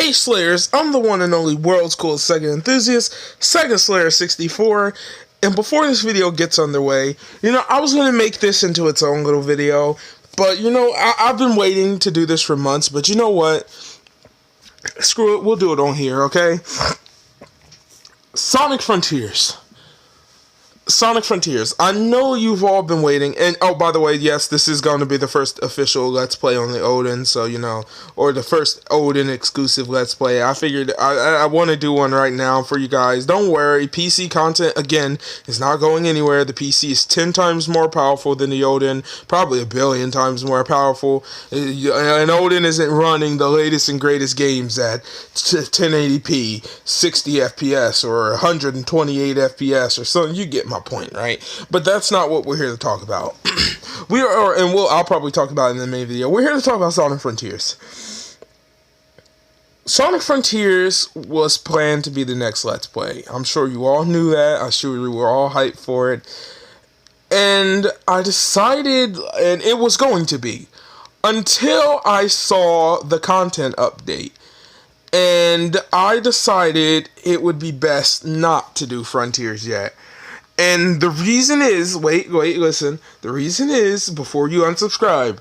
Hey Slayers, I'm the one and only world's coolest Sega enthusiast, Sega Slayer 64, and before this video gets underway, I was going to make this into its own little video, but I've been waiting to do this for months, but you know what? Screw it, we'll do it on here, okay? Sonic Frontiers. I know you've all been waiting, and oh, by the way, yes, this is going to be the first official Let's Play on the Odin, so, or the first Odin exclusive Let's Play. I figured I want to do one right now for you guys. Don't worry, PC content, again, is not going anywhere. The PC is 10 times more powerful than the Odin, probably a billion times more powerful, and Odin isn't running the latest and greatest games at 1080p, 60 FPS, or 128 FPS, or something. You get my point, right? But that's not what we're here to talk about. I'll probably talk about it in the main video. We're here to talk about Sonic Frontiers. Sonic Frontiers was planned to be the next Let's Play. I'm sure you all knew that. I'm sure you were all hyped for it. And I decided, and it was going to be, until I saw the content update. And I decided it would be best not to do Frontiers yet. And the reason is, listen. The reason is, before you unsubscribe,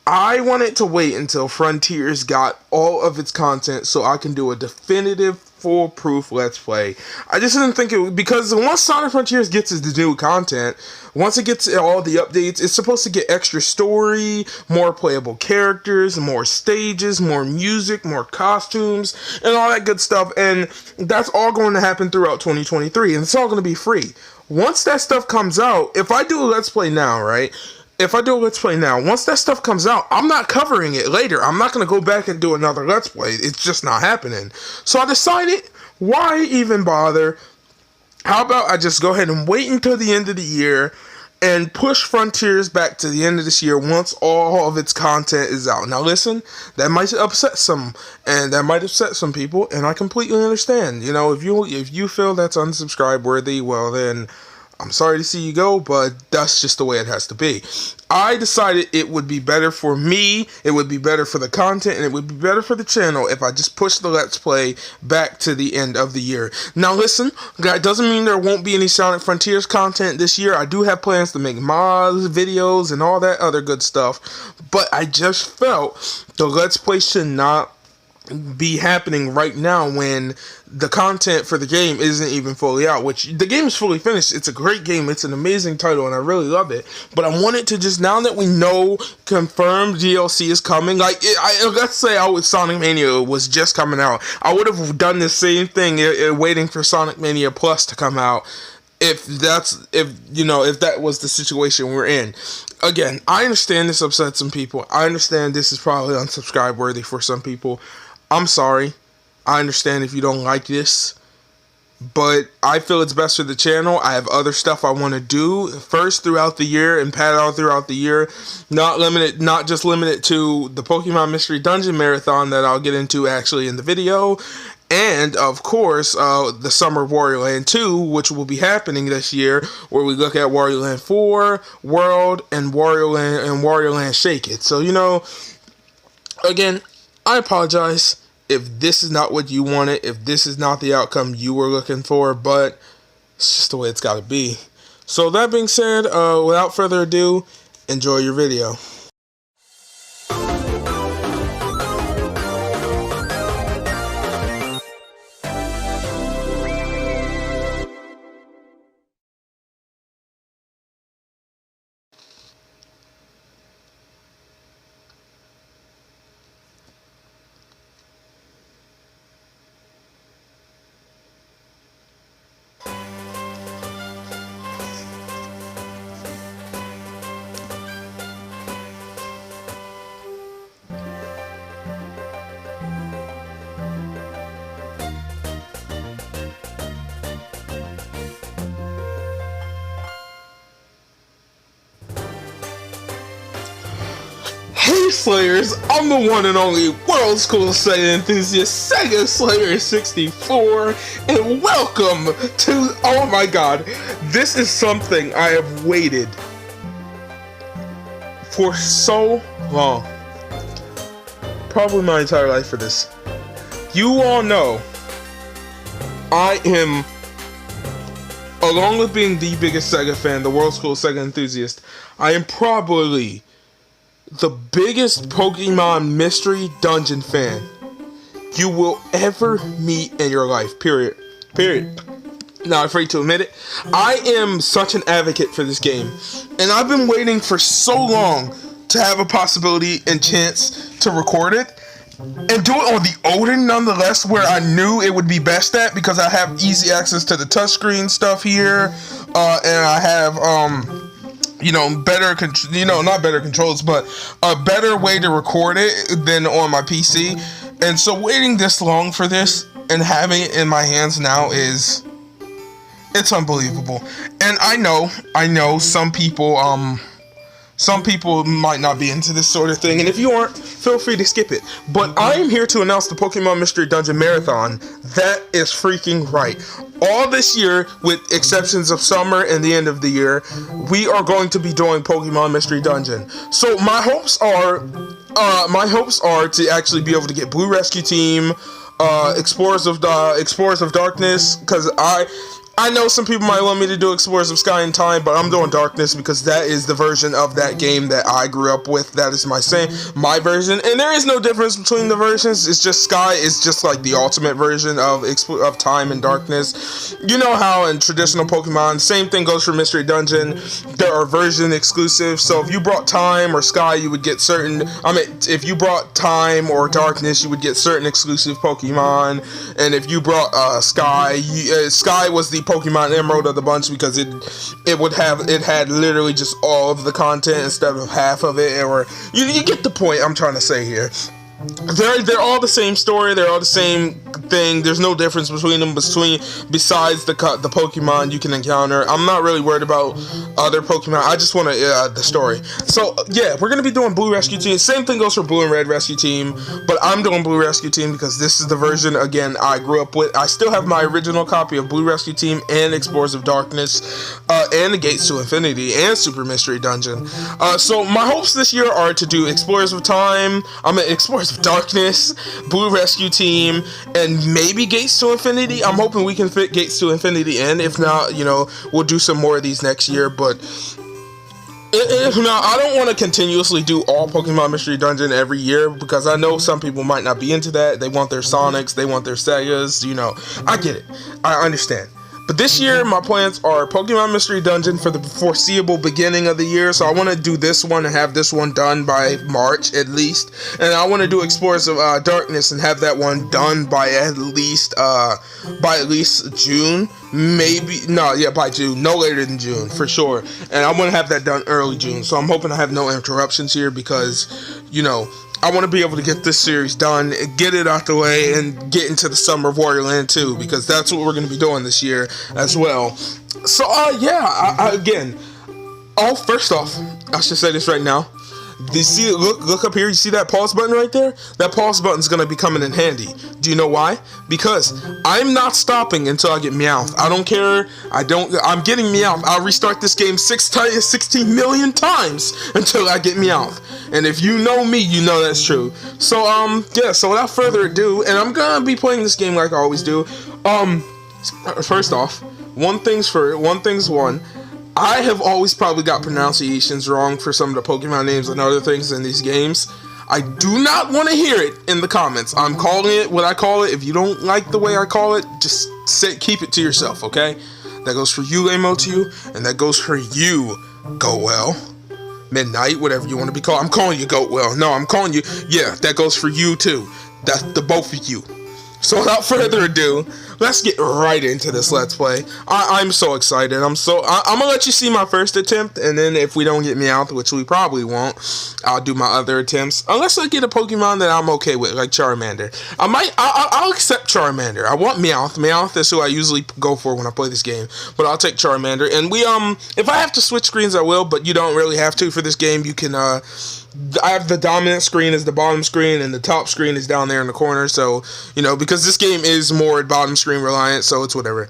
I wanted to wait until Frontiers got all of its content so I can do a definitive, foolproof Let's Play. I just didn't think it would, because once Sonic Frontiers gets its new content, once it gets all the updates, it's supposed to get extra story, more playable characters, more stages, more music, more costumes, and all that good stuff, and that's all going to happen throughout 2023, and it's all going to be free. Once that stuff comes out, if I do a Let's Play now, right? Once that stuff comes out, I'm not covering it later. I'm not going to go back and do another Let's Play. It's just not happening. So I decided, why even bother? How about I just go ahead and wait until the end of the year and push Frontiers back to the end of this year once all of its content is out. Now listen, that might upset some, and that might upset some people, and I completely understand. If you feel that's unsubscribe worthy, well then, I'm sorry to see you go, but that's just the way it has to be. I decided it would be better for me, it would be better for the content, and it would be better for the channel if I just push the Let's Play back to the end of the year. Now listen, that doesn't mean there won't be any Sonic Frontiers content this year. I do have plans to make mods, videos, and all that other good stuff, but I just felt the Let's Play should not be happening right now when the content for the game isn't even fully out, which the game is fully finished. It's a great game. It's an amazing title, and I really love it. But I wanted to just, now that we know confirmed DLC is coming, let's say Sonic Mania was just coming out, I would have done the same thing waiting for Sonic Mania Plus to come out. If that was the situation we're in. Again, I understand this upsets some people. I understand this is probably unsubscribe worthy for some people. I'm sorry. I understand if you don't like this, but I feel it's best for the channel. I have other stuff I want to do first throughout the year and pad out throughout the year. Not just limited to the Pokemon Mystery Dungeon Marathon that I'll get into actually in the video. And, of course, the Summer of Wario Land 2, which will be happening this year, where we look at Wario Land 4, World, and Wario Land Shake It. So, again, I apologize if this is not what you wanted, if this is not the outcome you were looking for, but it's just the way it's got to be. So, that being said, without further ado, enjoy your video. Hey Slayers, I'm the one and only world's coolest Sega enthusiast, Sega Slayer 64, and welcome to, oh my god, this is something I have waited for so long, probably my entire life for this. You all know I am, along with being the biggest Sega fan, the world's coolest Sega enthusiast, I am probably the biggest Pokemon Mystery Dungeon fan you will ever meet in your life. Period. Not afraid to admit it. I am such an advocate for this game, and I've been waiting for so long to have a possibility and chance to record it and do it on the Odin nonetheless, where I knew it would be best at, because I have easy access to the touchscreen stuff here, and I have better not better controls, but a better way to record it than on my PC. And so waiting this long for this and having it in my hands now it's unbelievable. And I know some people might not be into this sort of thing, and if you aren't, feel free to skip it. But I am here to announce the Pokemon Mystery Dungeon Marathon. That is freaking right. All this year, with exceptions of summer and the end of the year, we are going to be doing Pokemon Mystery Dungeon. So my hopes are to actually be able to get Blue Rescue Team, Explorers of Darkness, because I know some people might want me to do Explorers of Sky and Time, but I'm doing Darkness because that is the version of that game that I grew up with. That is my version, and there is no difference between the versions. It's just Sky is just like the ultimate version of Time and Darkness. You know how in traditional Pokemon, same thing goes for Mystery Dungeon. There are version exclusives. So if you brought Time or Sky, you would get certain. If you brought Time or Darkness, you would get certain exclusive Pokemon. And if you brought Sky, Sky was the Pokemon Emerald of the bunch, because it had literally just all of the content instead of half of it. Or you get the point I'm trying to say here. They're all the same story. They're all the same thing. There's no difference between them, besides the Pokemon you can encounter. I'm not really worried about other Pokemon. I just want the story. So yeah, we're gonna be doing Blue Rescue Team. Same thing goes for Blue and Red Rescue Team, but I'm doing Blue Rescue Team because this is the version again I grew up with. I still have my original copy of Blue Rescue Team and Explorers of Darkness, and the Gates to Infinity and Super Mystery Dungeon. So my hopes this year are to do Explorers of Darkness, Blue Rescue Team, and maybe Gates to Infinity. I'm hoping we can fit Gates to Infinity in. If not, we'll do some more of these next year. But if not, I don't want to continuously do all Pokemon Mystery Dungeon every year, because I know some people might not be into that. They want their Sonics, they want their Segas, I get it. I understand. But this year, my plans are Pokemon Mystery Dungeon for the foreseeable beginning of the year. So I want to do this one and have this one done by March at least. And I want to do Explorers of Darkness and have that one done by at least June. By June. No later than June, for sure. And I want to have that done early June. So I'm hoping I have no interruptions here, because, I want to be able to get this series done, get it out the way, and get into the Summer of Warrior Land too, because that's what we're going to be doing this year as well. So, again, first off, I should say this right now. Do you see? Look up here. You see that pause button right there? That pause button is going to be coming in handy. Do you know why? Because I'm not stopping until I get Meowth. I don't care. I'm getting Meowth. I'll restart this game 16 million times until I get Meowth. And if you know me, you know that's true. So So without further ado, and I'm gonna be playing this game like I always do. First off, one thing's one. I have always probably got pronunciations wrong for some of the Pokemon names and other things in these games. I do not want to hear it in the comments. I'm calling it what I call it. If you don't like the way I call it, just keep it to yourself, okay? That goes for you, Amotiu, and that goes for you, Goatwell. Midnight, whatever you want to be called. I'm calling you Goatwell. No, I'm calling you. Yeah, that goes for you too. That's the both of you. So without further ado, let's get right into this Let's Play. I'm so excited. I'm gonna let you see my first attempt, and then if we don't get Meowth, which we probably won't, I'll do my other attempts. Unless I get a Pokemon that I'm okay with, like Charmander. I'll accept Charmander. I want Meowth. Meowth is who I usually go for when I play this game, but I'll take Charmander. And if I have to switch screens, I will, but you don't really have to for this game. You can, I have the dominant screen as the bottom screen, and the top screen is down there in the corner, so, because this game is more bottom screen reliant, so it's whatever.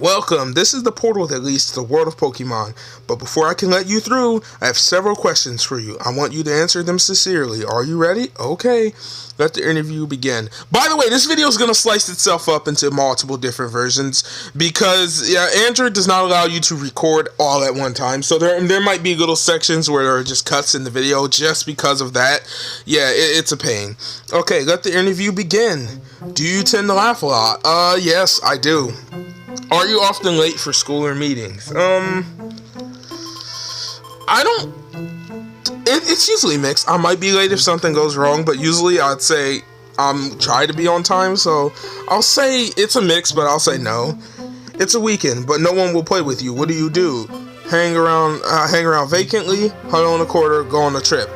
Welcome. This is the portal that leads to the world of Pokemon. But before I can let you through, I have several questions for you. I want you to answer them sincerely. Are you ready? Okay. Let the interview begin. By the way, this video is going to slice itself up into multiple different versions because Android does not allow you to record all at one time. So there might be little sections where there are just cuts in the video just because of that. Yeah, it's a pain. Okay, let the interview begin. Do you tend to laugh a lot? Yes, I do. Are you often late for school or meetings? I don't. It's usually mixed. I might be late if something goes wrong, but usually I'd say try to be on time. So I'll say it's a mix, but I'll say no. It's a weekend, but no one will play with you. What do? Hang around vacantly, huddle in a quarter, go on a trip.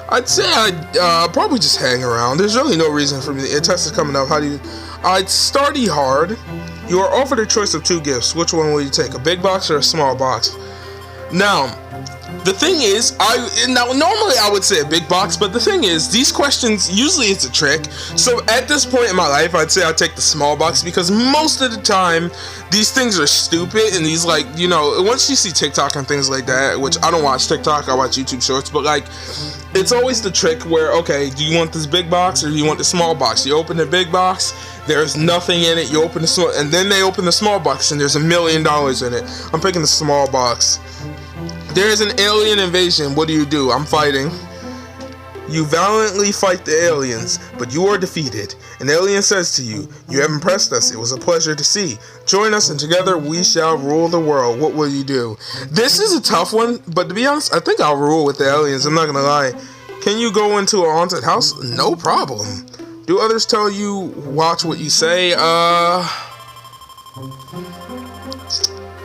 I'd say I'd probably just hang around. There's really no reason for me. The test is coming up. I'd study hard. You are offered a choice of 2 gifts. Which one will you take? A big box or a small box? Now, the thing is, normally I would say a big box, but the thing is, these questions, usually it's a trick. So at this point in my life, I'd say I'd take the small box because most of the time, these things are stupid and these once you see TikTok and things like that, which I don't watch TikTok, I watch YouTube Shorts, but it's always the trick where, okay, do you want this big box or do you want the small box? You open the big box, there's nothing in it, you open the small, and then they open the small box and there's $1 million in it. I'm picking the small box. There's an alien invasion. What do? I'm fighting. You valiantly fight the aliens, but you are defeated. An alien says to you, "You have impressed us. It was a pleasure to see. Join us and together we shall rule the world." What will you do? This is a tough one, but to be honest, I think I'll rule with the aliens. I'm not gonna lie. Can you go into a haunted house? No problem. Do others tell you watch what you say? I'd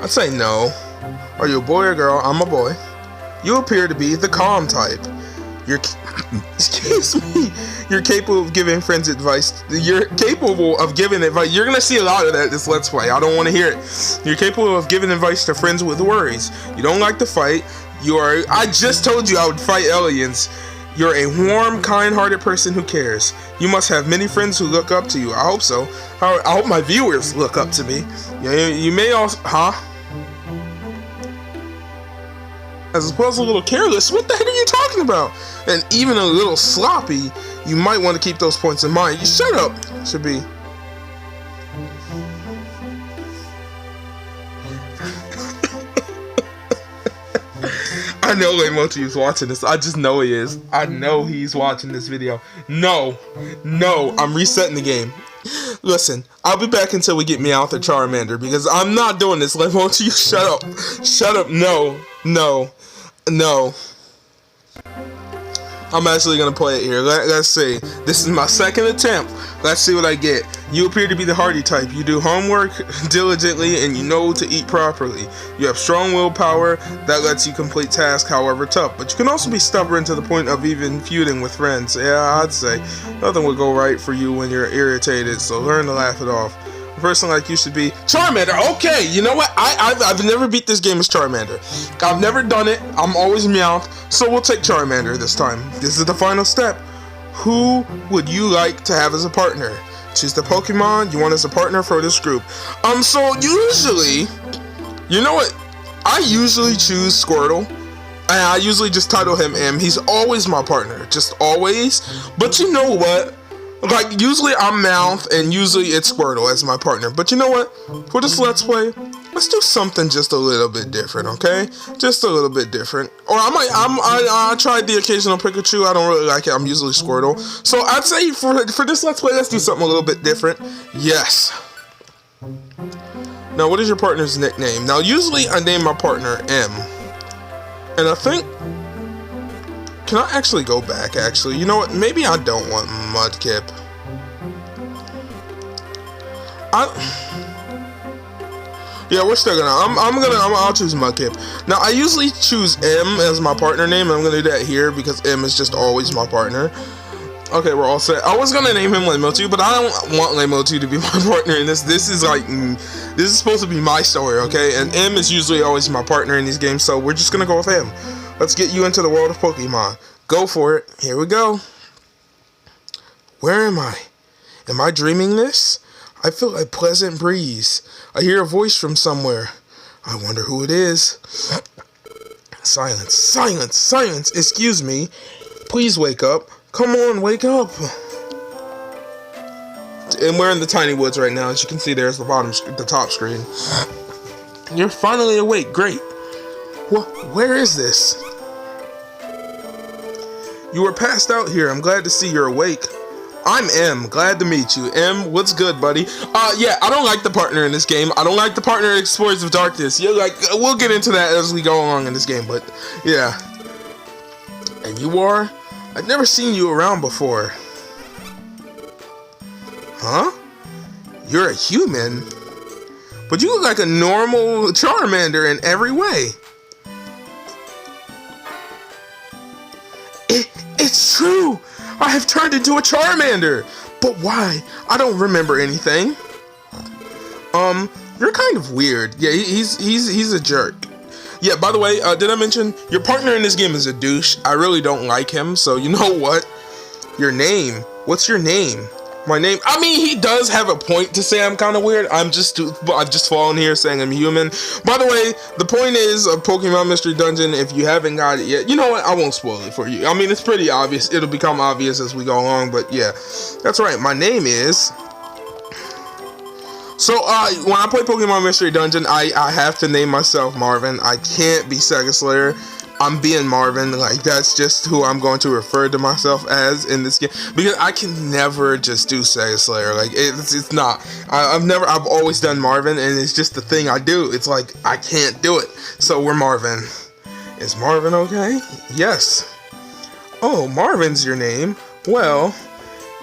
say no. Are you a boy or girl? I'm a boy. You appear to be the calm type. Excuse me. You're capable of giving friends advice. You're capable of giving advice. You're gonna see a lot of that this Let's Play. I don't want to hear it. You're capable of giving advice to friends with worries. You don't like to fight. I just told you I would fight aliens. You're a warm, kind-hearted person who cares. You must have many friends who look up to you. I hope so. I hope my viewers look up to me. You may also, as opposed to a little careless. What the heck are you talking about? And even a little sloppy. You might want to keep those points in mind. You shut up. Should be. I know Laymotu is watching this. I just know he is. I know he's watching this video. No, I'm resetting the game. Listen, I'll be back until we get Meowth or Charmander because I'm not doing this. Laymotu, you shut up. Shut up. No. I'm actually gonna play it here. Let's see. This is my second attempt. Let's see what I get. You appear to be the hardy type. You do homework diligently and you know to eat properly. You have strong willpower that lets you complete tasks however tough. But you can also be stubborn to the point of even feuding with friends. Yeah, I'd say nothing will go right for you when you're irritated, so learn to laugh it off. A person like you should be Charmander. Okay, you know what? I've never beat this game as Charmander. I've never done it. I'm always Meowth. So we'll take Charmander this time. This is the final step. Who would you like to have as a partner? Choose the Pokemon you want as a partner for this group. So usually, you know what? I usually choose Squirtle. And I usually just title him M. He's always my partner. Just always. But you know what? Usually I'm Meowth, and usually it's Squirtle as my partner. But you know what? For this Let's Play, let's do something just a little bit different, okay? Just a little bit different. Or I tried the occasional Pikachu. I don't really like it. I'm usually Squirtle. So I'd say for this Let's Play, let's do something a little bit different. Yes. Now, what is your partner's nickname? Now, usually I name my partner M. And I think... Can I actually go back, actually? You know what? Maybe I don't want Mudkip. Yeah, we're still gonna... I'll choose Mudkip. Now, I usually choose M as my partner name. I'm gonna do that here because M is just always my partner. Okay, we're all set. I was gonna name him Laymotu, but I don't want Laymotu to be my partner in this. This is supposed to be my story, okay? And M is usually always my partner in these games, so we're just gonna go with him. Let's get you into the world of Pokemon. Go for it. Here we go. Where am I? Am I dreaming this? I feel a pleasant breeze. I hear a voice from somewhere. I wonder who it is. Silence, silence, silence. Excuse me. Please wake up. Come on, wake up. And we're in the tiny woods right now. As you can see, there's the top screen. You're finally awake. Great. Well, where is this? You were passed out here. I'm glad to see you're awake. I'm M. Glad to meet you. M, what's good, buddy? Yeah, I don't like the partner in this game. I don't like the partner in Explorers of Darkness. Yeah, like, we'll get into that as we go along in this game, but, yeah. And you are? I've never seen you around before. Huh? You're a human? But you look like a normal Charmander in every way. It's true! I have turned into a Charmander! But why? I don't remember anything. You're kind of weird. Yeah, he's a jerk. Yeah, by the way, did I mention your partner in this game is a douche? I really don't like him, so you know what? Your name. What's your name? My name. I mean, he does have a point to say I'm kind of weird. I've just fallen here saying I'm human. By the way, the point is of Pokemon Mystery Dungeon. If you haven't got it yet, you know what? I won't spoil it for you. I mean, it's pretty obvious. It'll become obvious as we go along. But yeah, that's right. My name is. So when I play Pokemon Mystery Dungeon, I have to name myself Marvin. I can't be Sega Slayer. I'm being Marvin, like that's just who I'm going to refer to myself as in this game, because I can never just do Sega Slayer. Like it's not. I've always done Marvin, and it's just the thing I do. It's like I can't do it. So we're Marvin. Is Marvin okay? Yes. Oh, Marvin's your name. Well,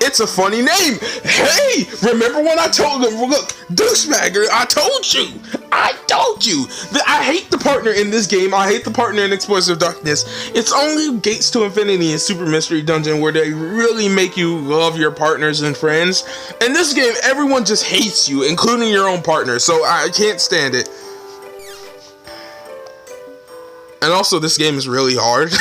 it's a funny name. Hey, remember when I told him, look, douchebagger, I told you that I hate the partner in this game. I hate the partner in Explorers of Darkness. It's only Gates to Infinity and Super Mystery Dungeon where they really make you love your partners and friends. In this game, everyone just hates you, including your own partner, so I can't stand it. And also, this game is really hard.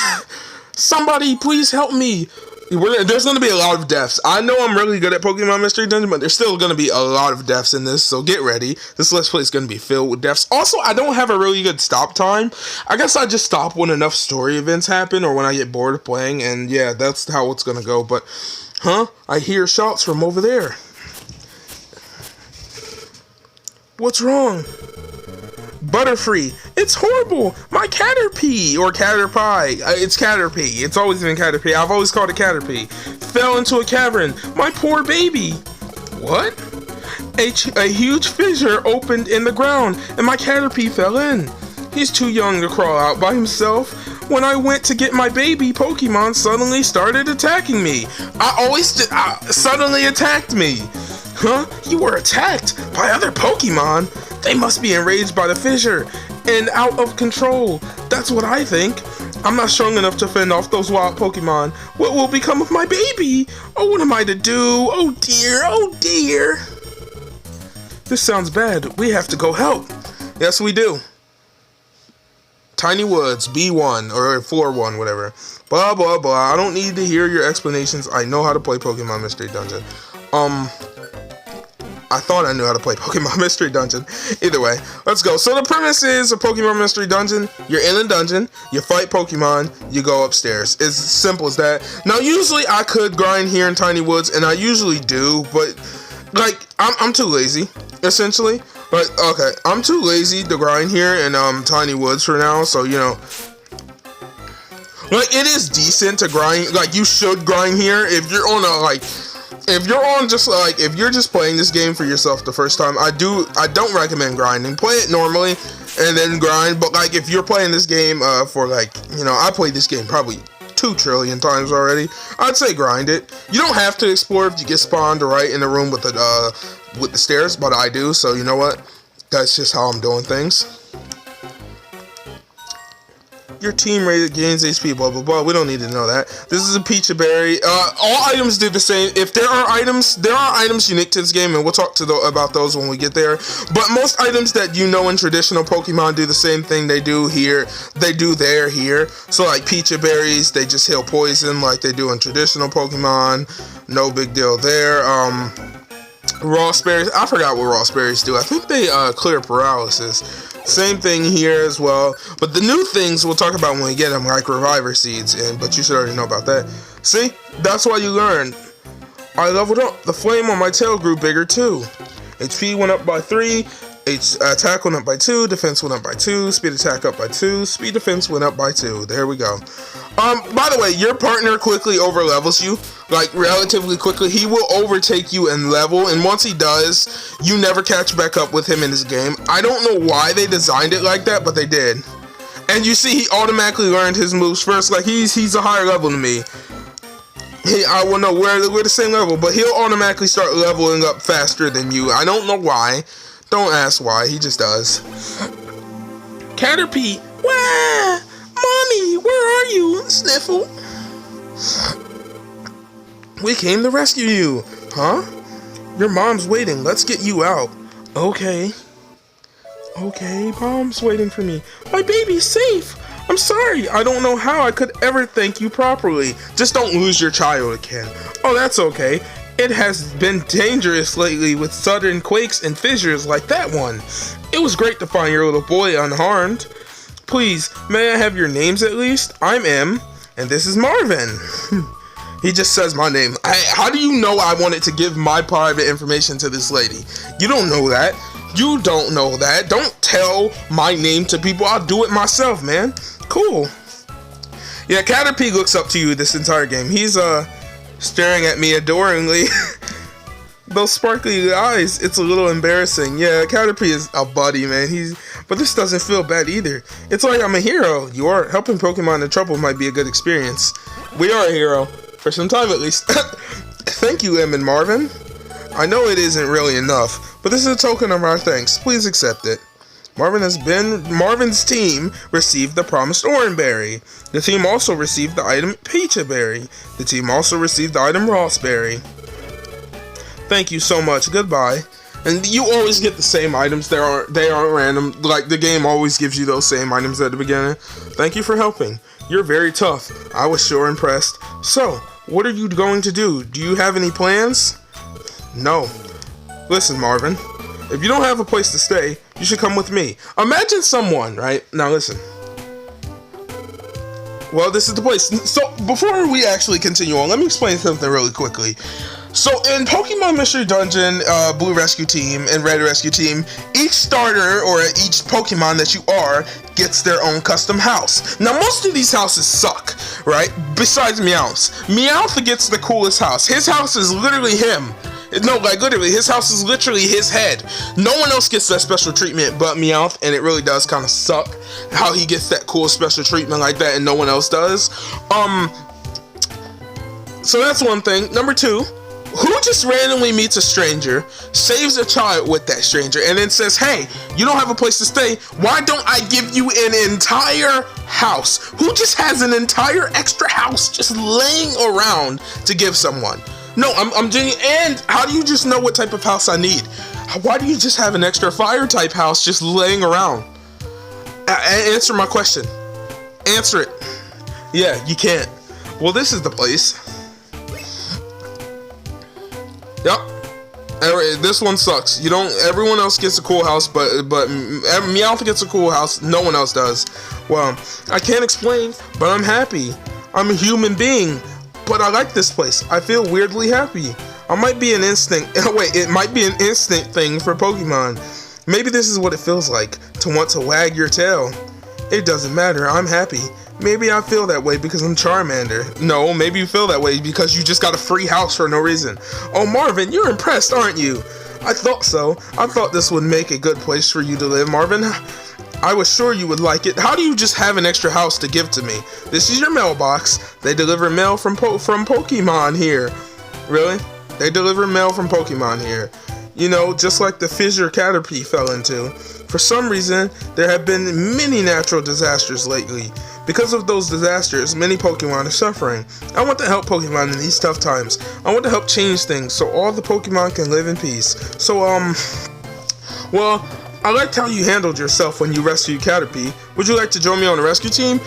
Somebody, please help me. There's going to be a lot of deaths. I know I'm really good at Pokemon Mystery Dungeon, but there's still going to be a lot of deaths in this, so get ready. This Let's Play is going to be filled with deaths. Also, I don't have a really good stop time. I guess I just stop when enough story events happen or when I get bored of playing, and yeah, that's how it's going to go. But, I hear shots from over there. What's wrong? Butterfree. It's horrible. My Caterpie, or Caterpie. It's Caterpie. It's always been Caterpie. I've always called it Caterpie. Fell into a cavern. My poor baby. What? A huge fissure opened in the ground, and my Caterpie fell in. He's too young to crawl out by himself. When I went to get my baby, Pokemon suddenly started attacking me. Suddenly attacked me. Huh? You were attacked by other Pokemon? They must be enraged by the fissure and out of control. That's what I think. I'm not strong enough to fend off those wild Pokemon. What will become of my baby? Oh, what am I to do? Oh dear, oh dear. This sounds bad. We have to go help. Yes, we do. Tiny Woods, B1, or Floor 1, whatever. Blah, blah, blah. I don't need to hear your explanations. I know how to play Pokemon Mystery Dungeon. I thought I knew how to play Pokemon Mystery Dungeon. Either way, let's go. So the premise is a Pokemon Mystery Dungeon. You're in a dungeon, you fight Pokemon, you go upstairs. It's as simple as that. Now, usually I could grind here in Tiny Woods, and I usually do, but, like, I'm too lazy, essentially. But, okay, I'm too lazy to grind here in Tiny Woods for now, so, you know. Like, it is decent to grind. Like, you should grind here if you're on a, like... If you're just playing this game for yourself the first time, I don't recommend grinding. Play it normally and then grind, but like if you're playing this game for like, you know, I played this game probably 2 trillion times already, I'd say grind it. You don't have to explore if you get spawned right in the room with the stairs, but I do, so you know what? That's just how I'm doing things. Your team rated gains HP, blah, blah, blah. We don't need to know that. This is a Peach Berry. All items do the same. If there are items unique to this game, and we'll talk about those when we get there. But most items that you know in traditional Pokemon do the same thing they do here. They do there here. So like Peach Berries, they just heal poison like they do in traditional Pokemon. No big deal there. Raw berries. I forgot what raw berries do. I think they clear paralysis. Same thing here as well. But the new things we'll talk about when we get them, like reviver seeds. But you should already know about that. See, that's why you learn. I leveled up. The flame on my tail grew bigger too. HP went up by 3. Attack went up by 2, defense went up by 2, speed attack up by 2, speed defense went up by 2. There we go. By the way, your partner quickly overlevels you, like relatively quickly. He will overtake you in level, and once he does, you never catch back up with him in this game. I don't know why they designed it like that, but they did. And you see, he automatically learned his moves first. Like he's a higher level than me. I will know we're the same level, but he'll automatically start leveling up faster than you. I don't know why. Don't ask why, he just does. Caterpie, wah! Mommy, where are you? Sniffle. We came to rescue you. Huh? Your mom's waiting. Let's get you out. Okay. Okay, Mom's waiting for me. My baby's safe. I'm sorry. I don't know how I could ever thank you properly. Just don't lose your child again. Oh, that's okay. It has been dangerous lately with sudden quakes and fissures like that one. It was great to find your little boy unharmed. Please, may I have your names at least? I'm M, and this is Marvin. He just says my name. How do you know I wanted to give my private information to this lady? You don't know that. You don't know that. Don't tell my name to people. I'll do it myself, man. Cool. Yeah, Caterpie looks up to you this entire game. He's, staring at me adoringly. Those sparkly eyes, it's a little embarrassing. Yeah, Caterpie is a buddy, man. But this doesn't feel bad either. It's like I'm a hero. You are. Helping Pokemon in trouble might be a good experience. We are a hero. For some time at least. Thank you, Em and Marvin. I know it isn't really enough, but this is a token of our thanks. Please accept it. Marvin's team received the promised Oran Berry. The team also received the item Pecha Berry. The team also received the item Ross Berry. Thank you so much. Goodbye. And you always get the same items. They aren't random. Like the game always gives you those same items at the beginning. Thank you for helping. You're very tough. I was sure impressed. So, what are you going to do? Do you have any plans? No. Listen, Marvin. If you don't have a place to stay, you should come with me. Imagine someone, right? Now listen. Well, this is the place. So, before we actually continue on, let me explain something really quickly. So, in Pokemon Mystery Dungeon, Blue Rescue Team, and Red Rescue Team, each starter, or each Pokemon that you are, gets their own custom house. Now, most of these houses suck, right? Besides Meowth's. Meowth gets the coolest house. His house is literally him. No, like literally, his house is literally his head. No one else gets that special treatment but Meowth, and it really does kind of suck how he gets that cool special treatment like that and no one else does. So that's one thing. Number two, who just randomly meets a stranger, saves a child with that stranger, and then says, hey, you don't have a place to stay, why don't I give you an entire house? Who just has an entire extra house just laying around to give someone? No, I'm genuine. And how do you just know what type of house I need? Why do you just have an extra fire type house just laying around? Answer my question. Answer it. Yeah, you can't. Well, this is the place. Yep. This one sucks. You don't. Everyone else gets a cool house, but Meowth gets a cool house. No one else does. Well, I can't explain, but I'm happy. I'm a human being. But I like this place. I feel weirdly happy. I might be an instinct. Wait, it might be an instinct thing for Pokemon. Maybe this is what it feels like to want to wag your tail. It doesn't matter. I'm happy. Maybe I feel that way because I'm Charmander. No, maybe you feel that way because you just got a free house for no reason. Oh, Marvin, you're impressed, aren't you? I thought so. I thought this would make a good place for you to live, Marvin. I was sure you would like it. How do you just have an extra house to give to me? This is your mailbox. They deliver mail from Pokemon here. Really? They deliver mail from Pokemon here. You know, just like the fissure Caterpie fell into. For some reason, there have been many natural disasters lately. Because of those disasters, many Pokemon are suffering. I want to help Pokemon in these tough times. I want to help change things so all the Pokemon can live in peace. So, well, I liked how you handled yourself when you rescued Caterpie. Would you like to join me on the rescue team?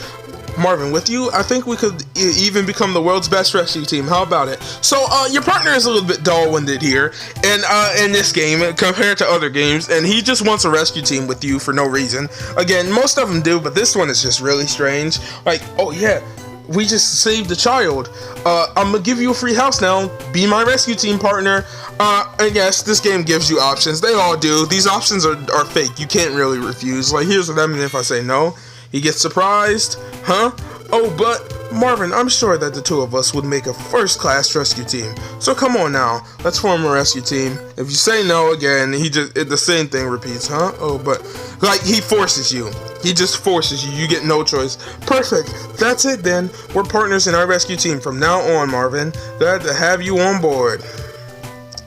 Marvin, with you, I think we could even become the world's best rescue team. How about it? So, your partner is a little bit dull-winded here, and in this game compared to other games, and he just wants a rescue team with you for no reason. Again, most of them do, but this one is just really strange. Like, oh yeah, we just saved a child. I'm gonna give you a free house now. Be my rescue team partner. And yes, this game gives you options. They all do. These options are fake. You can't really refuse. Like, here's what I mean if I say no. He gets surprised. Huh? Oh, but Marvin, I'm sure that the two of us would make a first-class rescue team. So come on now, let's form a rescue team. If you say no again, the same thing repeats, huh? Oh, but like he forces you. He just forces you. You get no choice. Perfect. That's it then. We're partners in our rescue team from now on, Marvin. Glad to have you on board.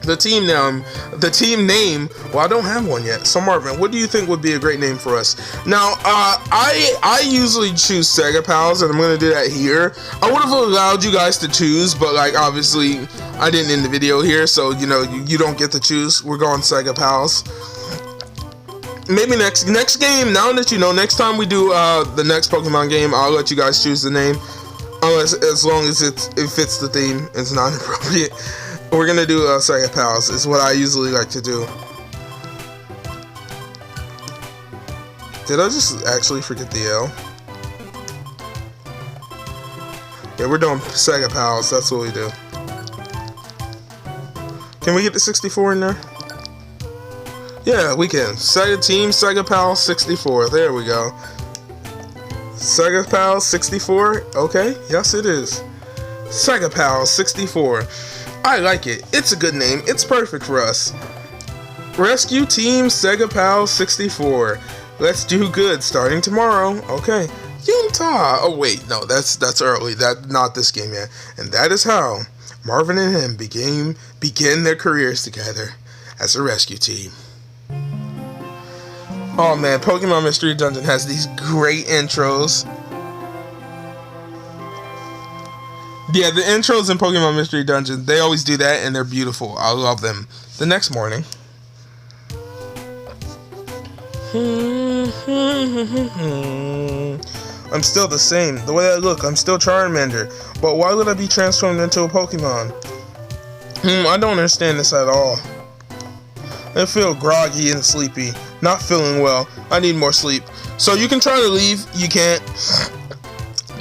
The team name, well, I don't have one yet. So Marvin, what do you think would be a great name for us? Now, I usually choose Sega Pals, and I'm gonna do that here. I would have allowed you guys to choose, but like obviously I didn't end the video here, so you know you don't get to choose. We're going Sega Pals. Maybe next game. Now that you know, next time we do the next Pokemon game, I'll let you guys choose the name, as long as it fits the theme. It's not inappropriate. We're gonna do Sega Pals, is what I usually like to do. Did I just actually forget the L? Yeah, we're doing Sega Pals, that's what we do. Can we get the 64 in there? Yeah, we can. Sega Team, Sega Pals 64, there we go. Sega Pals 64, okay, yes it is. Sega Pals 64. I like it. It's a good name. It's perfect for us. Rescue Team Sega Pals 64. Let's do good starting tomorrow. Okay. Yunta. Oh wait, no, that's early. That's not this game yet. And that is how Marvin and him begin their careers together as a rescue team. Oh man, Pokemon Mystery Dungeon has these great intros. Yeah, the intros in Pokemon Mystery Dungeon, they always do that, and they're beautiful. I love them. The next morning. I'm still the same. The way I look, I'm still Charmander. But why would I be transformed into a Pokemon? I don't understand this at all. I feel groggy and sleepy. Not feeling well. I need more sleep. So you can try to leave. You can't.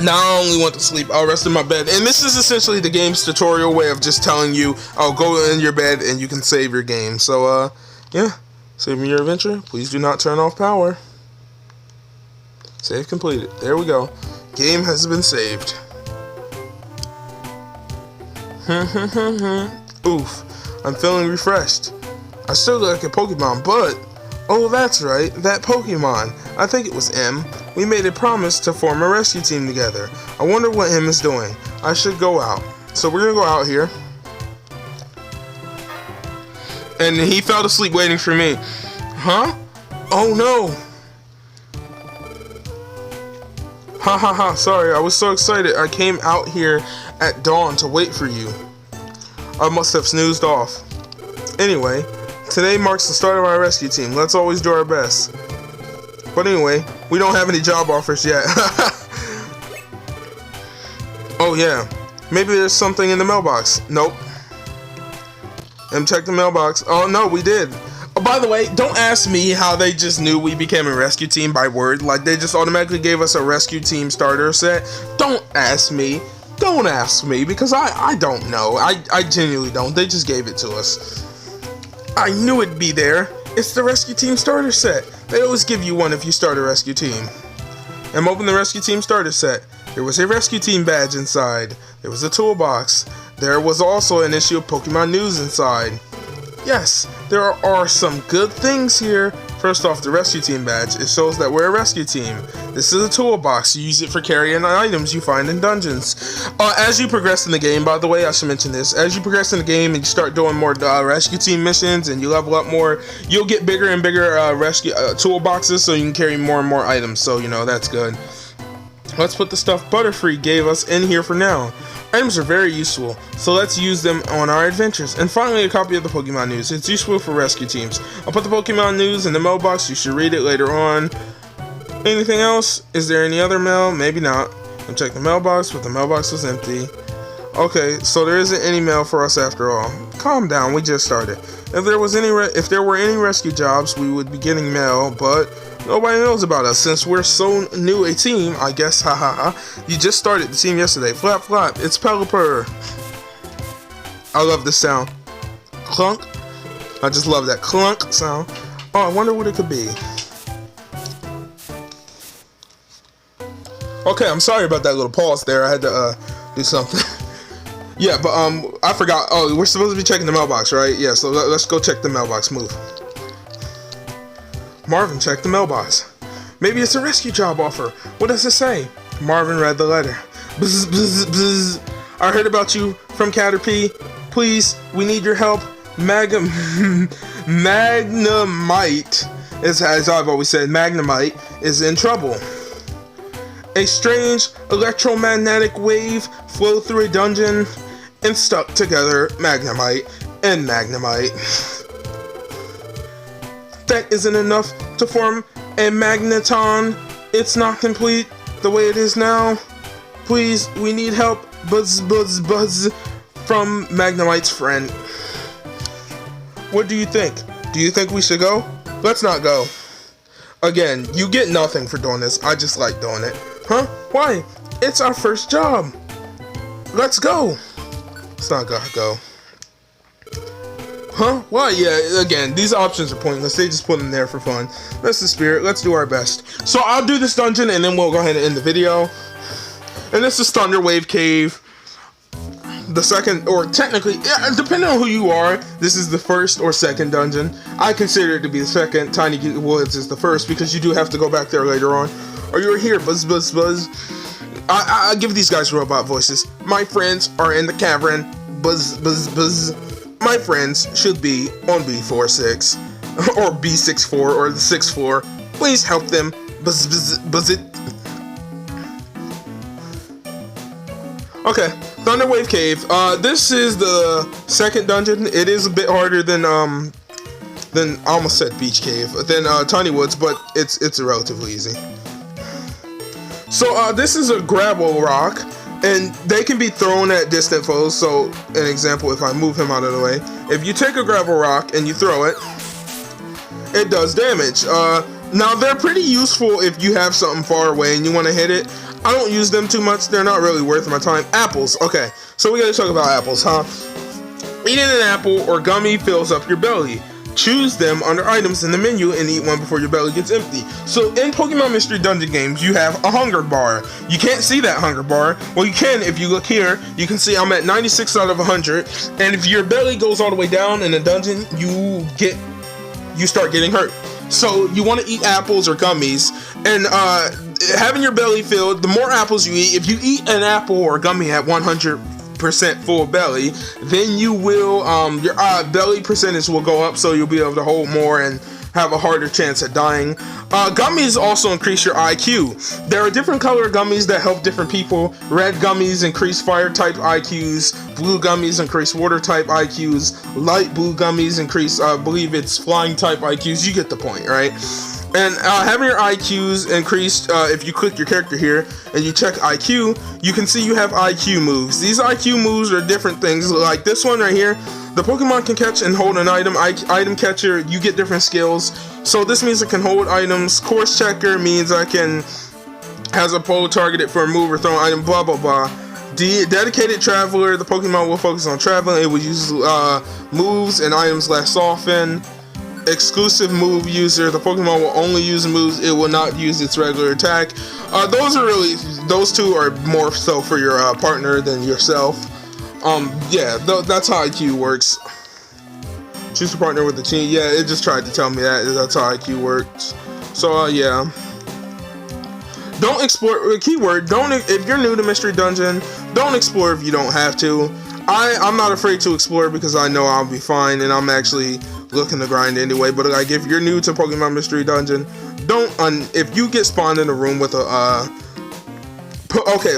Now I only want to sleep. I'll rest in my bed. And this is essentially the game's tutorial way of just telling you, oh, go in your bed and you can save your game. So, yeah. Saving your adventure. Please do not turn off power. Save completed. There we go. Game has been saved. Oof. I'm feeling refreshed. I still look like a Pokemon, but... Oh, that's right. That Pokemon. I think it was M. We made a promise to form a rescue team together. I wonder what M is doing. I should go out. So we're gonna go out here. And he fell asleep waiting for me. Huh? Oh no. Ha ha ha. Sorry, I was so excited. I came out here at dawn to wait for you. I must have snoozed off. Anyway, today marks the start of our rescue team. Let's always do our best. But anyway, we don't have any job offers yet. Oh yeah, maybe there's something in the mailbox. Nope. Check the mailbox. Oh no, we did. Oh, by the way, don't ask me how they just knew we became a rescue team by word. Like they just automatically gave us a rescue team starter set. Don't ask me. Don't ask me because I don't know. I genuinely don't. They just gave it to us. I knew it'd be there. It's the rescue team starter set. They always give you one if you start a rescue team. I'm opening the rescue team starter set. There was a rescue team badge inside. There was a toolbox. There was also an issue of Pokemon news inside. Yes, there are some good things here. First off, the rescue team badge. It shows that we're a rescue team. This is a toolbox. You use it for carrying items you find in dungeons. As you progress in the game, by the way, I should mention this. As you progress in the game and you start doing more rescue team missions and you level up more, you'll get bigger and bigger rescue toolboxes so you can carry more and more items. So, you know, that's good. Let's put the stuff Butterfree gave us in here for now. Items are very useful, so let's use them on our adventures. And finally, a copy of the Pokemon News. It's useful for rescue teams. I'll put the Pokemon News in the mailbox. You should read it later on. Anything else? Is there any other mail? Maybe not. And check the mailbox, but the mailbox was empty. Okay, so there isn't any mail for us after all. Calm down, we just started. If there were any rescue jobs, we would be getting mail, but nobody knows about us since we're so new a team. I guess, ha ha ha. You just started the team yesterday. Flap flap, it's Pelipper. I love this sound. Clunk. I just love that clunk sound. Oh, I wonder what it could be. Okay, I'm sorry about that little pause there. I had to do something. Yeah, but I forgot. Oh, we're supposed to be checking the mailbox, right? Yeah, so let's go check the mailbox. Move. Marvin, check the mailbox. Maybe it's a rescue job offer. What does it say? Marvin read the letter. Bzz, bzz, bzz. I heard about you from Caterpie. Please, we need your help. Magnemite is, as I've always said, Magnemite is in trouble. A strange electromagnetic wave flowed through a dungeon and stuck together Magnemite and Magnemite. That isn't enough to form a magneton. It's not complete the way it is now. Please, we need help. Buzz, buzz, buzz from Magnemite's friend. What do you think? Do you think we should go? Let's not go. Again, you get nothing for doing this. I just like doing it. Huh? Why? It's our first job. Let's go. Let's not gotta go. Huh? Why? Yeah, again, these options are pointless. They just put them there for fun. That's the spirit. Let's do our best. So I'll do this dungeon and then we'll go ahead and end the video. And this is Thunderwave Cave. The second, or technically, depending on who you are, this is the first or second dungeon. I consider it to be the second. Tiny Woods is the first because you do have to go back there later on. Or you're here, buzz, buzz, buzz. I give these guys robot voices. My friends are in the cavern, buzz, buzz, buzz. My friends should be on B46, or B64, or the 6th floor. Please help them, buzz, buzz, buzz it. Okay, Thunderwave Cave. This is the second dungeon. It is a bit harder than I almost said Beach Cave, than Tiny Woods, but it's relatively easy. So this is a gravel rock, and they can be thrown at distant foes. So an example, if I move him out of the way, if you take a gravel rock and you throw it, it does damage. Now they're pretty useful if you have something far away and you want to hit it. I don't use them too much. They're not really worth my time. Apples. Okay, so we gotta talk about apples, huh? Eating an apple or gummy fills up your belly. Choose them under items in the menu and eat one before your belly gets empty. So in Pokemon Mystery Dungeon games, you have a hunger bar. You can't see that hunger bar. Well, you can if you look here. You can see I'm at 96 out of 100. And if your belly goes all the way down in a dungeon, you start getting hurt. So you want to eat apples or gummies, and having your belly filled, the more apples you eat, if you eat an apple or gummy at 100% full belly, then you will, your belly percentage will go up, so you'll be able to hold more and have a harder chance at dying. Gummies also increase your IQ. There are different color gummies that help different people. Red gummies increase fire type IQs. Blue gummies increase water type IQs. Light blue gummies increase, I believe it's flying type IQs. You get the point, right? And having your IQs increased, if you click your character here and you check IQ, you can see you have IQ moves. These IQ moves are different things, like this one right here. The Pokemon can catch and hold an item. Item catcher, you get different skills. So this means it can hold items. Course checker means has a pole targeted for a move or throw an item, blah, blah, blah. Dedicated traveler, the Pokemon will focus on traveling. It will use moves and items less often. Exclusive move user, the Pokemon will only use moves, it will not use its regular attack. Those two are more so for your partner than yourself. Yeah, that's how IQ works. Choose a partner with the team. Yeah, it just tried to tell me that's how IQ works. So yeah. Don't explore, keyword, if you're new to Mystery Dungeon, don't explore if you don't have to. I'm not afraid to explore because I know I'll be fine and I'm actually looking to grind anyway. But like, if you're new to Pokemon Mystery Dungeon, if you get spawned in a room with okay,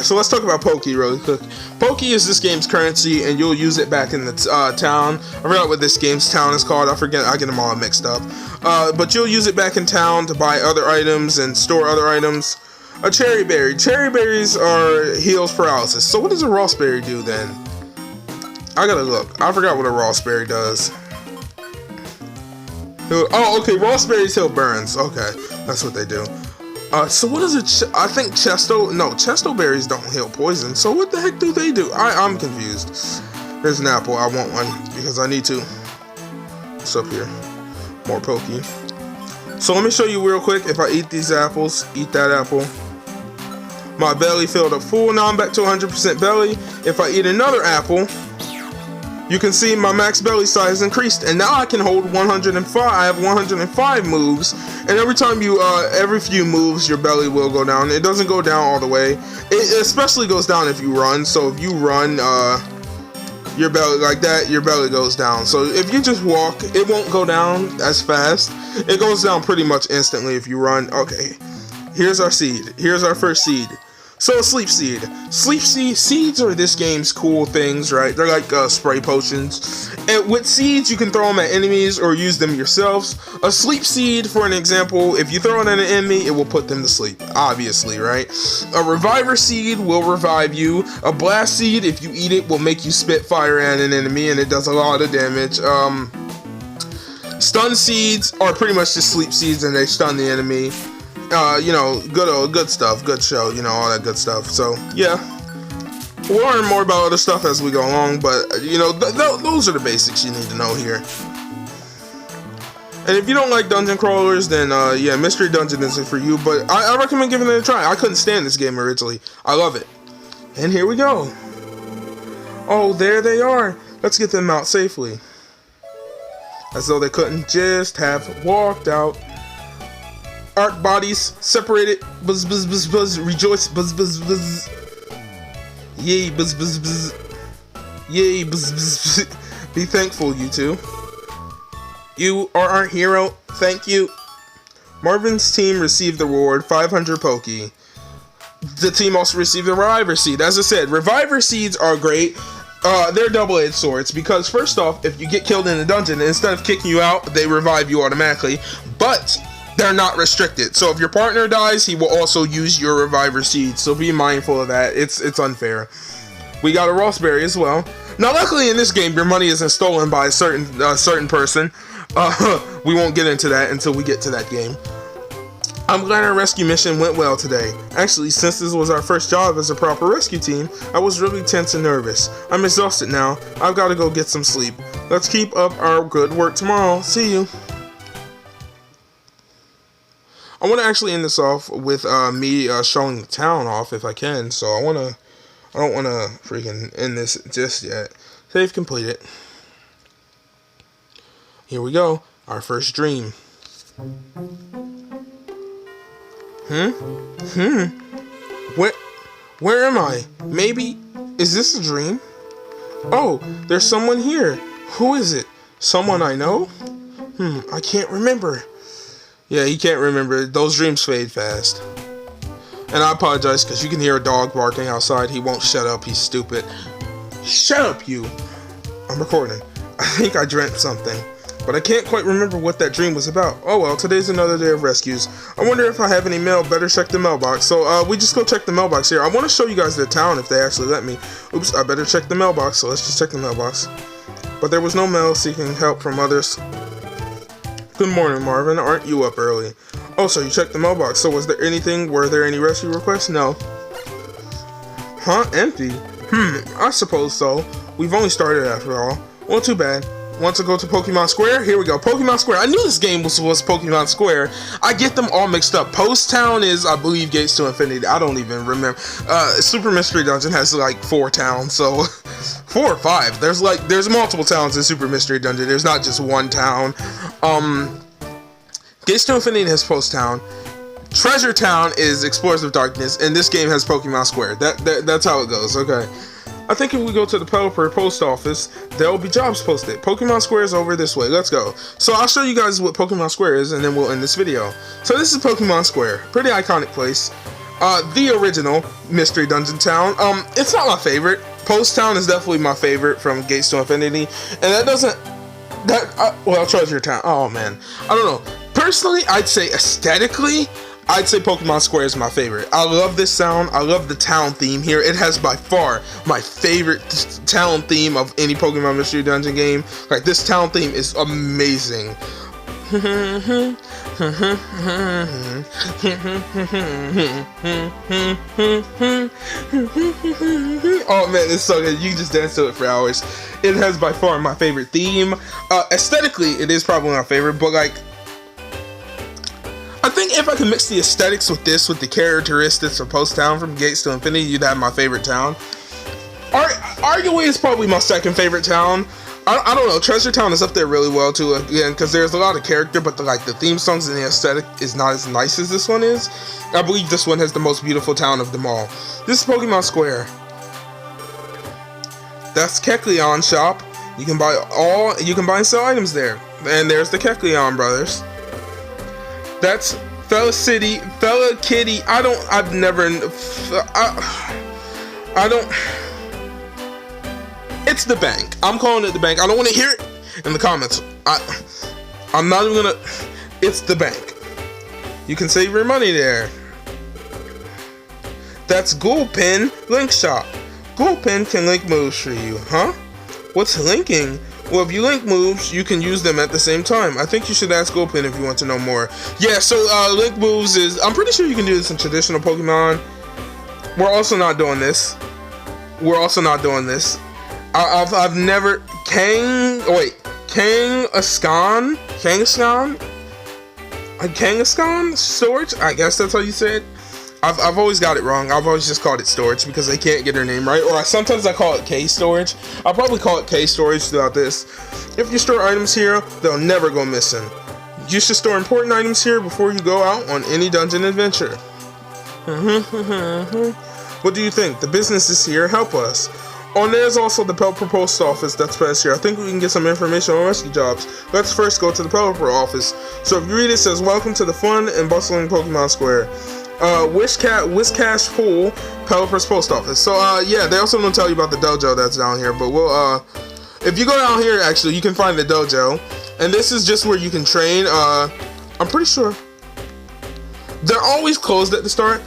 so let's talk about Poke really quick. Poke is this game's currency, and you'll use it back in the town. I forgot what this game's town is called. I get them all mixed up. But you'll use it back in town to buy other items and store other items. A cherry berry. Cherry berries are heals paralysis. So what does a raspberry do then? I gotta look. I forgot what a raspberry does. Oh, okay. Raspberries heal burns. Okay, that's what they do. So what is it? I think Chesto berries don't heal poison. So what the heck do they do? I'm confused. There's an apple. I want one because I need to. What's up here? More Pokey. So let me show you real quick. If I eat these apples, eat that apple, my belly filled up full. Now I'm back to 100% belly. If I eat another apple, you can see my max belly size increased, and now I can hold 105. I have 105 moves, and every time every few moves, your belly will go down. It doesn't go down all the way. It especially goes down if you run. So if you run, your belly like that, your belly goes down. So if you just walk, it won't go down as fast. It goes down pretty much instantly if you run. Okay, here's our seed. Here's our first seed. So, sleep seed. Seeds are this game's cool things, right? They're like spray potions. And with seeds, you can throw them at enemies or use them yourselves. A sleep seed, for an example, if you throw it at an enemy, it will put them to sleep, obviously, right? A reviver seed will revive you. A blast seed, if you eat it, will make you spit fire at an enemy, and it does a lot of damage. Stun seeds are pretty much just sleep seeds, and they stun the enemy. You know, good stuff, good show, you know, all that good stuff. So, yeah, we'll learn more about other stuff as we go along, but, you know, those are the basics you need to know here. And if you don't like dungeon crawlers, then, yeah, Mystery Dungeon isn't for you, but I recommend giving it a try. I couldn't stand this game originally. I love it. And here we go. Oh, there they are. Let's get them out safely. As though they couldn't just have walked out. Arc bodies separated. Buzz, buzz, buzz, buzz. Rejoice. Buzz, buzz, buzz. Yay, buzz, buzz, buzz. Yay, buzz, buzz, buzz. Be thankful, you two. You are our hero. Thank you. Marvin's team received the reward 500 Pokey. The team also received the Reviver Seed. As I said, Reviver Seeds are great. They're double-edged swords because, first off, if you get killed in a dungeon, instead of kicking you out, they revive you automatically. But they're not restricted. So if your partner dies, he will also use your Reviver Seed. So be mindful of that. It's unfair. We got a Raspberry as well. Now, luckily in this game, your money isn't stolen by a certain person. We won't get into that until we get to that game. I'm glad our rescue mission went well today. Actually, since this was our first job as a proper rescue team, I was really tense and nervous. I'm exhausted now. I've got to go get some sleep. Let's keep up our good work tomorrow. See you. I want to actually end this off with me showing the town off if I can. So I don't want to freaking end this just yet. Save completed. Here we go. Our first dream. Where am I? Maybe, is this a dream? Oh, there's someone here. Who is it? Someone I know? I can't remember. Yeah, he can't remember. Those dreams fade fast. And I apologize because you can hear a dog barking outside. He won't shut up. He's stupid. Shut up, you. I'm recording. I think I dreamt something, but I can't quite remember what that dream was about. Oh well, today's another day of rescues. I wonder if I have any mail. Better check the mailbox. So we just go check the mailbox here. I want to show you guys the town if they actually let me. Oops, I better check the mailbox. So let's just check the mailbox. But there was no mail seeking help from others. Good morning, Marvin. Aren't you up early? Oh, so you checked the mailbox. So were there any rescue requests? No. Huh? Empty? I suppose so. We've only started after all. Well, too bad. Want to go to Pokemon Square? Here we go. Pokemon Square. I knew this game was Pokemon Square. I get them all mixed up. Post Town is, I believe, Gates to Infinity. I don't even remember. Super Mystery Dungeon has like 4 towns, so 4 or 5. There's multiple towns in Super Mystery Dungeon. There's not just one town. Gates to Infinity has Post Town. Treasure Town is Explorers of Darkness, and this game has Pokemon Square. That's how it goes. Okay. I think if we go to the Pelipper post office, there will be jobs posted. Pokemon Square is over this way. Let's go. So I'll show you guys what Pokemon Square is, and then we'll end this video. So this is Pokemon Square. Pretty iconic place. The original Mystery Dungeon Town. It's not my favorite. Post Town is definitely my favorite from Gates to Infinity. And that doesn't... well, Treasure Town. Oh, man. I don't know. Personally, I'd say aesthetically, I'd say Pokemon Square is my favorite. I love this sound. I love the town theme here. It has by far my favorite town theme of any Pokemon Mystery Dungeon game. Like, this town theme is amazing. Oh man, it's so good. You can just dance to it for hours. It has by far my favorite theme. Aesthetically, it is probably my favorite, but like, I think if I could mix the aesthetics with this, with the characteristics of Post Town from Gates to Infinity, you'd have my favorite town. Arguably, it's probably my second favorite town. I don't know. Treasure Town is up there really well too, again, because there's a lot of character, but the theme songs and the aesthetic is not as nice as this one is. I believe this one has the most beautiful town of them all. This is Pokemon Square. That's Kecleon shop. You can buy and sell items there. And there's the Kecleon brothers. That's Fella Kitty. I don't. It's the bank. I'm calling it the bank. I don't want to hear it in the comments. I'm not even gonna. It's the bank. You can save your money there. That's Gulpin Link Shop. Gulpin can link moves for you, huh? What's linking? Well, if you link moves, you can use them at the same time. I think you should ask Gulpin if you want to know more. Yeah, so link moves is. I'm pretty sure you can do this in traditional Pokemon. We're also not doing this. I've never Kangaskhan storage. I guess that's how you say it. I've always got it wrong. I've always just called it storage because they can't get her name right. Or sometimes I call it K storage. I'll probably call it K storage throughout this. If you store items here, they'll never go missing. You should store important items here before you go out on any dungeon adventure. What do you think? The business is here. Help us. Oh, there's also the Pelipper Post Office that's past here. I think we can get some information on rescue jobs. Let's first go to the Pelipper office. So if you read it, says, welcome to the fun and bustling Pokemon Square. Whiscash Pool, Pelipper's Post Office. So, yeah, they also don't tell you about the dojo that's down here. But we'll, if you go down here, actually, you can find the dojo. And this is just where you can train. I'm pretty sure they're always closed at the start.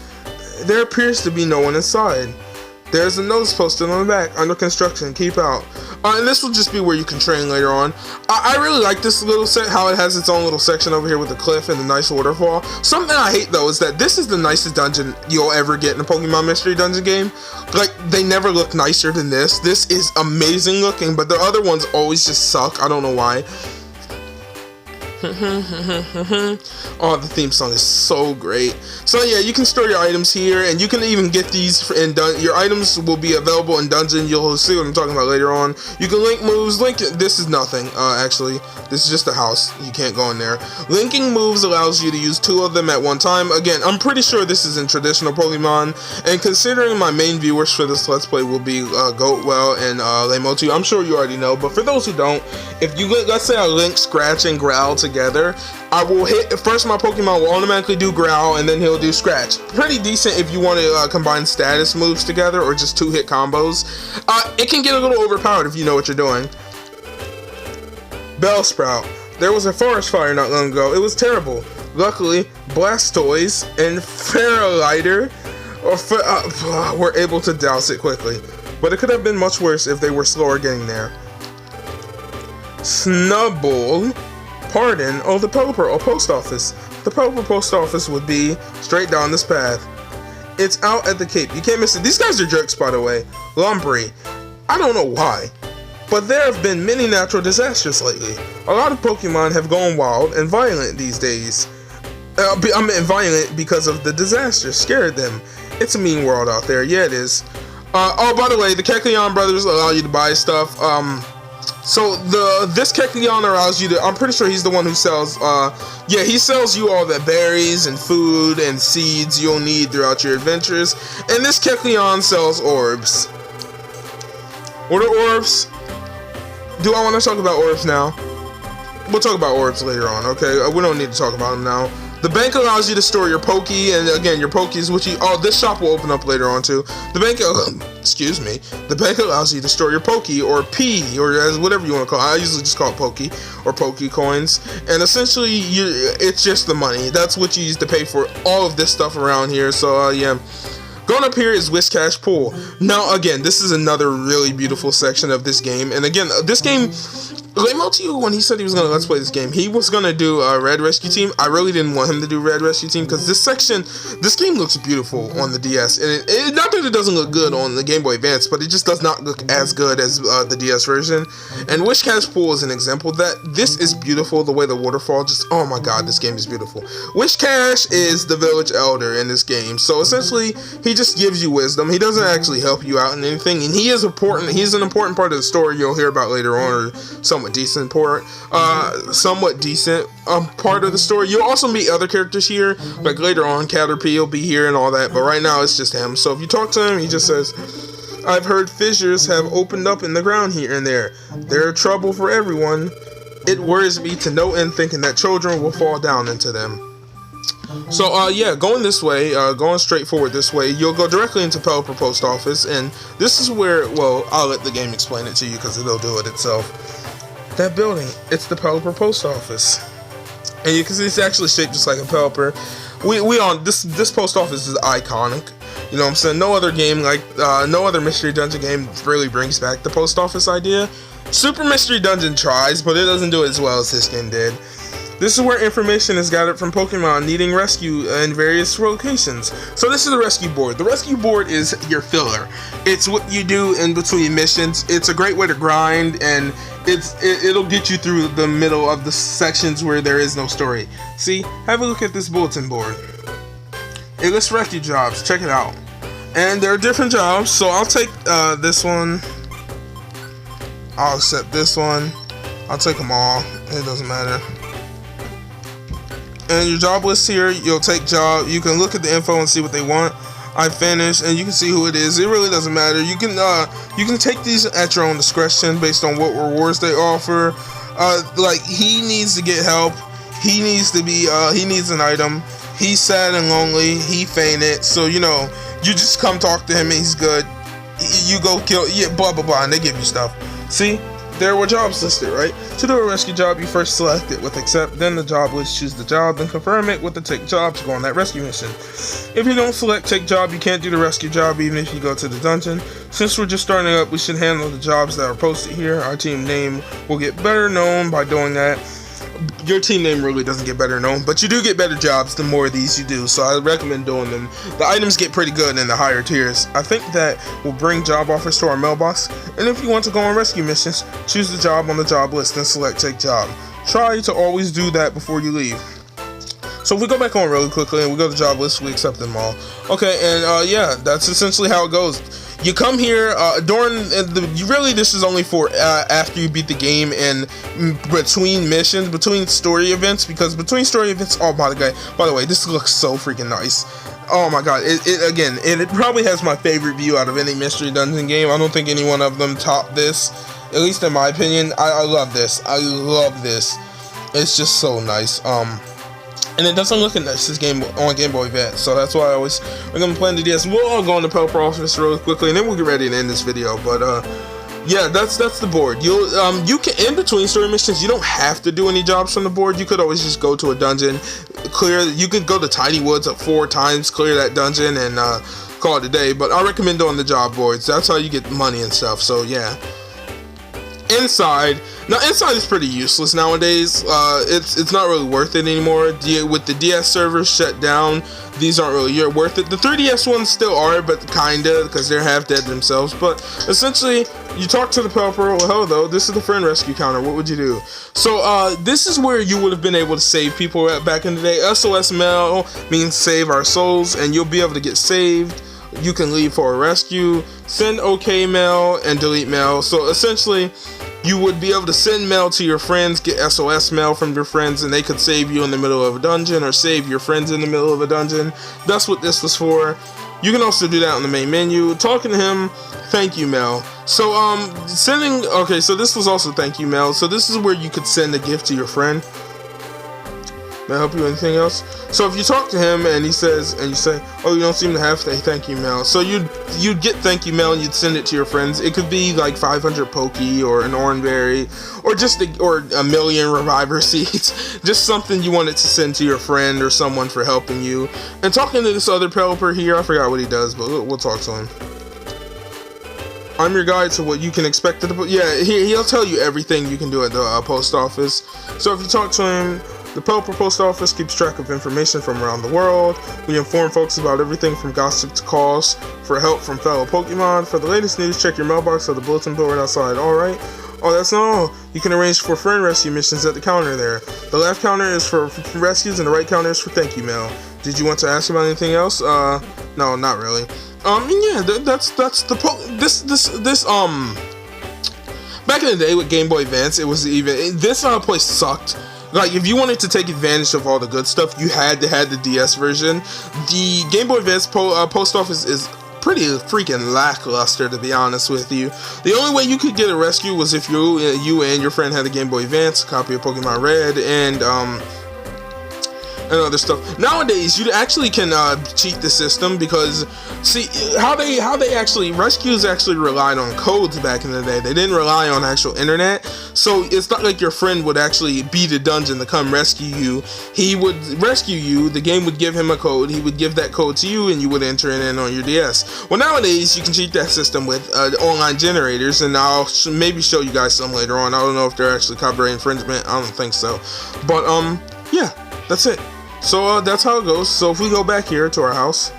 There appears to be no one inside. There's a notice posted on the back, under construction, keep out. And this will just be where you can train later on. I really like this little set, how it has its own little section over here with a cliff and a nice waterfall. Something I hate though is that this is the nicest dungeon you'll ever get in a Pokemon Mystery Dungeon game. Like, they never look nicer than this. This is amazing looking, but the other ones always just suck. I don't know why. Oh, the theme song is so great. So yeah, you can store your items here, and you can even get these in your items will be available in dungeon. You'll see what I'm talking about later on. You can link moves. This is nothing, actually. This is just a house. You can't go in there. Linking moves allows you to use 2 of them at one time. Again, I'm pretty sure this is in traditional Pokemon, and considering my main viewers for this Let's Play will be Goatwell and Laymotu, I'm sure you already know, but for those who don't, if you let's say I link Scratch and Growl together, I will hit first. My Pokemon will automatically do Growl, and then he'll do Scratch. Pretty decent if you want to combine status moves together or just 2-hit combos. It can get a little overpowered if you know what you're doing. Bellsprout. There was a forest fire not long ago. It was terrible. Luckily, Blastoise and Feralighter were able to douse it quickly, but it could have been much worse if they were slower getting there. Snubbull. Pardon. Oh, the Pelipper Post Office. The Pelipper Post Office would be straight down this path. It's out at the Cape. You can't miss it. These guys are jerks, by the way. Lumbry. I don't know why, but there have been many natural disasters lately. A lot of Pokemon have gone wild and violent these days. I mean violent because of the disasters scared them. It's a mean world out there. Yeah, it is. Oh, by the way, the Kecleon brothers allow you to buy stuff. So this Kecleon allows you to, I'm pretty sure he's the one who sells, yeah, he sells you all the berries and food and seeds you'll need throughout your adventures. And this Kecleon sells orbs. What are orbs? Do I want to talk about orbs now? We'll talk about orbs later on, okay? We don't need to talk about them now. The bank allows you to store your Poké, and again, your Poké's which this shop will open up later on too. The bank, excuse me, the bank allows you to store your Poké or P or as whatever you want to call it. I usually just call it Poké or Poké coins, and essentially it's just the money. That's what you use to pay for all of this stuff around here. So yeah. Going up here is Whiscash Pool. Now again, this is another really beautiful section of this game, and again, this game. Laymo, when he said he was going to let's play this game, he was going to do a Red Rescue Team. I really didn't want him to do Red Rescue Team because this game looks beautiful on the DS. And not that it doesn't look good on the Game Boy Advance, but it just does not look as good as the DS version. And Whiscash Pool is an example of that. This is beautiful, the way the waterfall just, oh my god, this game is beautiful. Whiscash is the village elder in this game. So essentially, he just gives you wisdom. He doesn't actually help you out in anything. And he's an important part of the story you'll hear about later on, or somewhat decent part of the story. You'll also meet other characters here, like later on Caterpie will be here and all that, but right now it's just him. So if you talk to him, he just says, I've heard fissures have opened up in the ground here and there. They're trouble for everyone. It worries me to no end thinking that children will fall down into them. So yeah, going this way, going straight forward this way, you'll go directly into Pelipper Post Office, and this is where, well, I'll let the game explain it to you because it'll do it itself. That building, it's the Pelipper Post Office, and you can see it's actually shaped just like a Pelipper. This post office is iconic. You know what I'm saying? No other game no other Mystery Dungeon game really brings back the post office idea. Super Mystery Dungeon tries, but it doesn't do it as well as this game did. This is where information is gathered from Pokemon needing rescue in various locations. So this is the rescue board. The rescue board is your filler. It's what you do in between missions. It's a great way to grind, and it'll get you through the middle of the sections where there is no story. See, have a look at this bulletin board. It lists rescue jobs. Check it out. And there are different jobs, so I'll take this one. I'll accept this one. I'll take them all. It doesn't matter. And your job list here, you'll take job, you can look at the info and see what they want. I finished, and you can see who it is. It really doesn't matter. You can take these at your own discretion based on what rewards they offer. Like, he needs to get help. He needs to be he needs an item. He's sad and lonely. He fainted. So, you know, you just come talk to him and he's good. You go kill, yeah, blah blah blah, and they give you stuff. See? There were jobs listed, right? To do a rescue job, you first select it with accept, then the job list, choose the job, then confirm it with the take job to go on that rescue mission. If you don't select take job, you can't do the rescue job even if you go to the dungeon. Since we're just starting up, we should handle the jobs that are posted here. Our team name will get better known by doing that. Your team name really doesn't get better known, but you do get better jobs the more of these you do, so I recommend doing them. The items get pretty good in the higher tiers. I think that will bring job offers to our mailbox, and if you want to go on rescue missions, choose the job on the job list and select take job. Try to always do that before you leave. So if we go back on really quickly and we go to job list, we accept them all. Okay, and yeah, that's essentially how it goes. You come here this is only for after you beat the game and between missions, between story events, because between story events, oh my god, by the way, this looks so freaking nice. Oh my god, it probably has my favorite view out of any Mystery Dungeon game. I don't think any one of them top this, at least in my opinion. I love this. I love this. It's just so nice. And it doesn't look nice this game on Game Boy Advance, so that's why we're gonna play the DS. We'll all go on the Pelipper Office really quickly, and then we'll get ready to end this video. But yeah, that's the board. You can, in between story missions, you don't have to do any jobs from the board. You could always just go to a dungeon, clear. You could go to Tiny Woods 4 times, clear that dungeon, and call it a day. But I recommend doing the job boards. That's how you get money and stuff. So yeah. Inside is pretty useless nowadays. It's not really worth it anymore. With the DS servers shut down, these aren't really worth it. The 3DS ones still are, but kinda, because they're half dead themselves. But essentially, you talk to the Pelipper. Well, hello, this is the friend rescue counter. What would you do? So this is where you would have been able to save people back in the day. SOS mail means save our souls, and you'll be able to get saved. You can leave for a rescue, send OK mail, and delete mail. So essentially, you would be able to send mail to your friends, get SOS mail from your friends, and they could save you in the middle of a dungeon or save your friends in the middle of a dungeon. That's what this was for. You can also do that on the main menu. Talking to him, thank you mail. So okay, so this was also thank you mail. So this is where you could send a gift to your friend. May I help you with anything else? So if you talk to him and he says, and you say, oh, you don't seem to have a thank you mail. So you'd get thank you mail and you'd send it to your friends. It could be like 500 Poke or an Oranberry or just a million Reviver seeds. Just something you wanted to send to your friend or someone for helping you. And talking to this other developer here, I forgot what he does, but we'll talk to him. I'm your guide to what you can expect at the he'll tell you everything you can do at the post office. So if you talk to him, the Pelipper Post Office keeps track of information from around the world. We inform folks about everything from gossip to calls for help from fellow Pokemon. For the latest news, check your mailbox or the bulletin board outside. Alright? Oh, that's not all. You can arrange for friend rescue missions at the counter there. The left counter is for rescues and the right counter is for thank you mail. Did you want to ask about anything else? No, not really. Yeah, that's the back in the day with Game Boy Advance, it was this place sucked. Like, if you wanted to take advantage of all the good stuff, you had to have the DS version. The Game Boy Advance post office is pretty freaking lackluster, to be honest with you. The only way you could get a rescue was if you and your friend had a Game Boy Advance, a copy of Pokemon Red, and other stuff. Nowadays, you actually can cheat the system because, see, how they actually, rescues actually relied on codes back in the day. They didn't rely on actual internet, so it's not like your friend would actually beat a dungeon to come rescue you. He would rescue you, the game would give him a code, he would give that code to you, and you would enter it in on your DS. Well, nowadays, you can cheat that system with online generators, and I'll maybe show you guys some later on. I don't know if they're actually copyright infringement, I don't think so. But, yeah, that's it. So that's how it goes. So if we go back here to our house,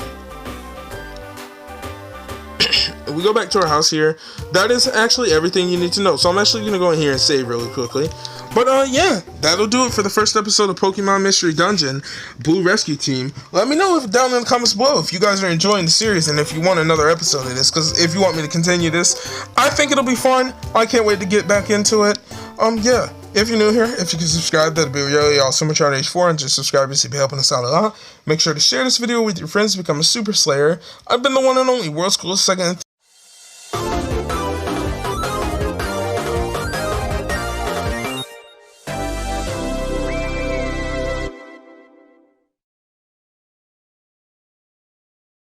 that is actually everything you need to know. So I'm actually going to go in here and save really quickly. But yeah, that'll do it for the first episode of Pokemon Mystery Dungeon Blue Rescue Team. Let me know down in the comments below if you guys are enjoying the series and if you want another episode of this, because if you want me to continue this, I think it'll be fun. I can't wait to get back into it. Yeah. If you're new here, if you can subscribe, that'd be really awesome. We're trying to reach 400 subscribers, you'd be helping us out a lot. Make sure to share this video with your friends to become a Super Slayer. I've been the one and only World's Coolest Second